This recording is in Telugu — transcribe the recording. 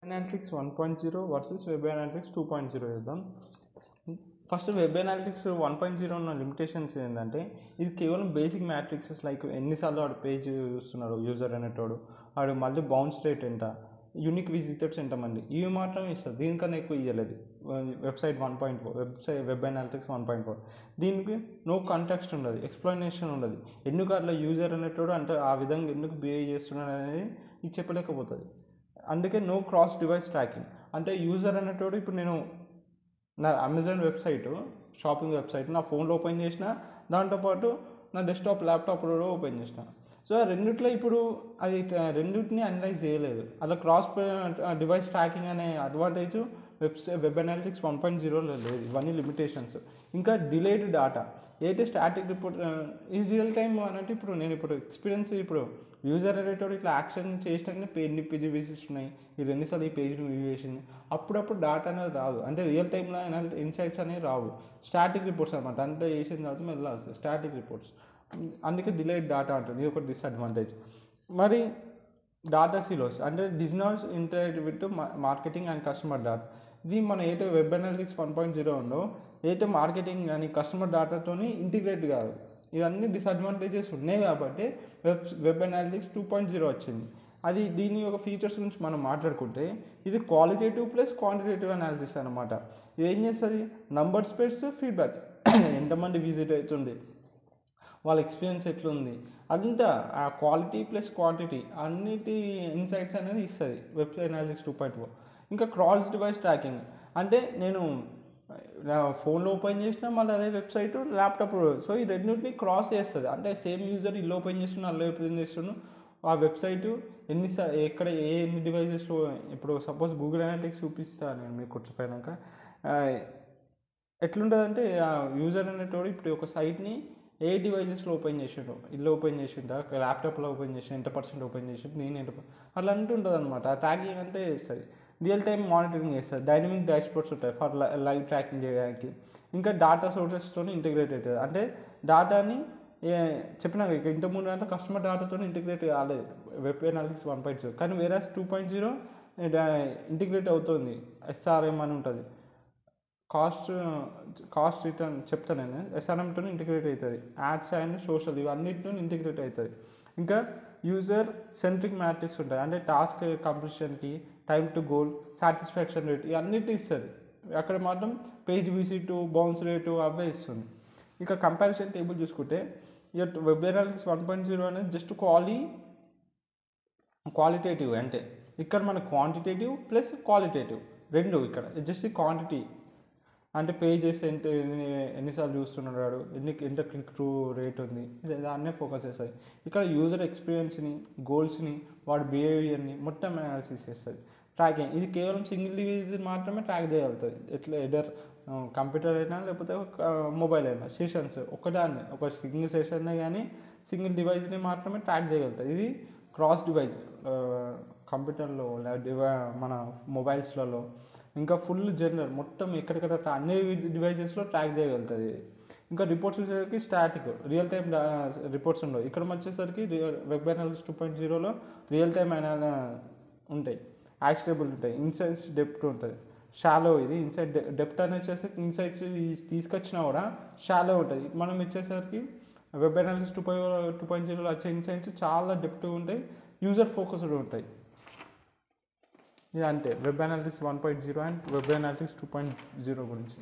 Analytics 1.0 వర్సెస్ వెబ్ అనలిటిక్స్ 2.0 చూద్దాం. ఫస్ట్ వెబ్ అనలిటిక్స్ 1.0 ఉన్న లిమిటేషన్స్ ఏంటంటే ఇది కేవలం బేసిక్ మ్యాట్రిక్సెస్ లైక్ ఎన్నిసార్లు వాడు పేజ్ చూస్తున్నాడు యూజర్ అనేటోడు, వాడు మళ్ళీ బౌన్స్ రేట్ ఎంత, యూనిక్ విజిటర్స్ ఎంతమంది, ఇవి మాత్రమే ఇస్తారు. దీనికన్నా ఎక్కువ ఇవ్వలేదు వెబ్సైట్ 1.4 వెబ్ అనలిటిక్స్ 1.4. దీనికి నో కాంటెక్స్ట్ ఉండదు, ఎక్స్ప్లెనేషన్ ఉండదు, ఎందుకు అట్లా యూజర్ అనేటోడు అంటే ఆ విధంగా ఎందుకు బిహేవ్ చేస్తున్నాడు అనేది ఇది చెప్పలేకపోతుంది. అందుకే నో క్రాస్ డివైస్ ట్రాకింగ్. అంటే యూజర్ అనేటోడు ఇప్పుడు నేను నా అమెజాన్ వెబ్సైటు, షాపింగ్ వెబ్సైట్ నా ఫోన్లో ఓపెన్ చేసిన, దాంతోపాటు నా డెస్క్టాప్ ల్యాప్టాప్లో ఓపెన్ చేసిన. సో రెండిట్లో ఇప్పుడు అది రెండింటిని అనలైజ్ చేయలేదు. అలా క్రాస్ డివైస్ ట్రాకింగ్ అనే అడ్వాంటేజ్ వెబ్ అనలిటిక్స్ 1.0లో లేదు. ఇవన్నీ లిమిటేషన్స్. ఇంకా డిలేడ్ డాటా అయితే స్టాటిక్ రిపోర్ట్ ఇది రియల్ టైమ్ అంటే ఇప్పుడు నేను ఇప్పుడు ఎక్స్పీరియన్స్ ఇప్పుడు యూజర్ అనేటోడు ఇట్లా యాక్షన్ చేసినాకనే ఎన్ని పేజీ విజిట్స్ ఉన్నాయి, ఇది ఎన్నిసార్లు ఈ పేజ్ని వ్యూ చేసింది, అప్పుడప్పుడు డాటా అనేది రాదు. అంటే రియల్ టైంలో ఇన్సైట్స్ అనేవి రావు. స్టాటిక్ రిపోర్ట్స్ అనమాట. అంటే వేసిన తర్వాత మెల్ల వస్తాయి స్టాటిక్ రిపోర్ట్స్. అందుకే డిలేడ్ డాటా అంటుంది. ఇది ఒక డిసడ్వాంటేజ్. మరి డాటా సిలోస్ అంటే does not interact with marketing and customer data. ఇది మన ఏదైతే వెబ్ అనలిటిక్స్ 1.0 ఉందో ఏదైతే మార్కెటింగ్ కానీ కస్టమర్ డాటాతో ఇంటిగ్రేట్ కాదు. ఇవన్నీ డిసడ్వాంటేజెస్ ఉన్నాయి కాబట్టి వెబ్ అనలిటిక్స్ 2.0 వచ్చింది. అది దీని యొక్క ఫీచర్స్ గురించి మనం మాట్లాడుకుంటే ఇది క్వాలిటేటివ్ ప్లస్ క్వాంటిటేటివ్ అనాలిసిస్ అనమాట. ఇది ఏం చేస్తుంది, నంబర్స్ ప్లస్ ఫీడ్బ్యాక్, ఎంతమంది విజిట్ అవుతుంది, వాళ్ళ ఎక్స్పీరియన్స్ ఎట్లుంది, అంతా ఆ క్వాలిటీ ప్లస్ క్వాంటిటీ అన్నిటి ఇన్సైట్స్ అనేది ఇస్తుంది వెబ్ అనలిటిక్స్ 2.0. ఇంకా క్రాస్ డివైస్ ట్రాకింగ్ అంటే నేను ఫోన్లో ఓపెన్ చేసినా మళ్ళీ అదే వెబ్సైట్ ల్యాప్టాప్, సో ఈ రెండింటిని క్రాస్ చేస్తుంది. అంటే సేమ్ యూజర్ ఇల్లు ఓపెన్ చేస్తున్నా అల్లు ఓపెన్ చేస్తున్నాను, ఆ వెబ్సైటు ఎక్కడ ఎన్ని డివైజెస్లో, ఇప్పుడు సపోజ్ గూగుల్ అనలిటిక్స్ చూపిస్తాను నేను మీకు కూర్చోపోయాక ఎట్లుంటుందంటే ఆ యూజర్ అనేటోడు ఇప్పుడు ఒక సైట్ని ఏ డివైజెస్లో ఓపెన్ చేసిండో, ఇల్లు ఓపెన్ చేసిండా, ల్యాప్టాప్లో ఓపెన్ చేసి ఎంత పర్సెంట్ ఓపెన్ చేసిండు, నేను ఎంత అట్లా అంటుంటుంది అనమాట. ఆ ట్రాకింగ్ అంటే చేస్తుంది. రియల్ టైం మానిటరింగ్ చేస్తుంది. డైనమిక్ డాష్బోర్డ్స్ ఉంటాయి ఫర్ లైవ్ ట్రాకింగ్ చేయడానికి. ఇంకా డాటా సోర్సెస్తో ఇంటిగ్రేట్ అవుతుంది. అంటే డాటాని చెప్పినా ఇంతకుముందు అంటే కస్టమర్ డాటాతో ఇంటిగ్రేట్ కాలేదు వెబ్ అనలిటిక్స్ 1.0, కానీ వేరే 2.0 ఇంటిగ్రేట్ అవుతుంది. SRM అని ఉంటుంది, కాస్ట్ రిటర్న్ చెప్తాను నేను. SRMతో ఇంటిగ్రేట్ అవుతుంది. యాడ్స్ అండ్ సోషల్ ఇవన్నిటితో ఇంటిగ్రేట్ అవుతుంది. ఇంకా యూజర్ సెంట్రిక్ మ్యాట్రిక్స్ ఉంటాయి. అంటే టాస్క్ కంప్లీషన్కి, time to goal, satisfaction rate ఇవన్నిటి ఇస్తుంది. అక్కడ మాత్రం పేజ్ విజిట్, బౌన్స్ రేటు అవే ఇస్తుంది. ఇంకా కంపారిజన్ టేబుల్ చూసుకుంటే ఇక వెబ్ అనలిటిక్స్ 1.0 అనేది జస్ట్ క్వాలిటేటివ్. అంటే ఇక్కడ మన క్వాంటిటేటివ్ ప్లస్ క్వాలిటేటివ్ రెండు. ఇక్కడ జస్ట్ క్వాంటిటీ అంటే పేజెస్ ఎన్నిసార్లు చూస్తున్నాడు, ఎంత క్లిక్ టు రేట్ ఉంది, దాన్నే ఫోకస్ చేస్తుంది. ఇక్కడ యూజర్ ఎక్స్పీరియన్స్ని, గోల్స్ని, వాడి బిహేవియర్ని మొత్తం అనాలిసిస్ చేస్తుంది. ట్రాకింగ్ ఇది కేవలం సింగిల్ డివైజ్ మాత్రమే ట్రాక్ చేయగలుగుతుంది. ఎట్లా ఎదర్ కంప్యూటర్ అయినా లేకపోతే మొబైల్ అయినా సెషన్స్ ఒకదాన్ని ఒక సింగిల్ సెషన్నే కానీ సింగిల్ డివైజ్ని మాత్రమే ట్రాక్ చేయగలుగుతుంది. ఇది క్రాస్ డివైజ్ కంప్యూటర్లో మన మొబైల్స్లలో ఇంకా ఫుల్ జనరల్ మొత్తం ఎక్కడెక్కడ అన్ని డివైజెస్లో ట్రాక్ చేయగలుగుతుంది. ఇంకా రిపోర్ట్స్ వచ్చేసరికి స్టాటిక్, రియల్ టైం రిపోర్ట్స్ ఉండవు. ఇక్కడ వచ్చేసరికి వెబ్ అనలిటిక్స్ 2.0లో రియల్ టైం ఉంటాయి, యాక్సెసిబుల్ ఉంటాయి, ఇన్సైట్స్ డెప్త్ ఉంటుంది, షాలో. ఇది ఇన్సైట్ డెప్త్ అని వచ్చేసరికి ఇన్సైట్స్ తీసుకొచ్చినా కూడా షాలో ఉంటుంది. మనం వచ్చేసరికి వెబ్ అనలిటిక్స్ 2.0లో వచ్చే ఇన్సైట్స్ చాలా డెప్త్ ఉంటాయి, యూజర్ ఫోకస్డ్ ఉంటాయి. ఇది అంతే web analytics 1.0 and web analytics 2.0 గురించి.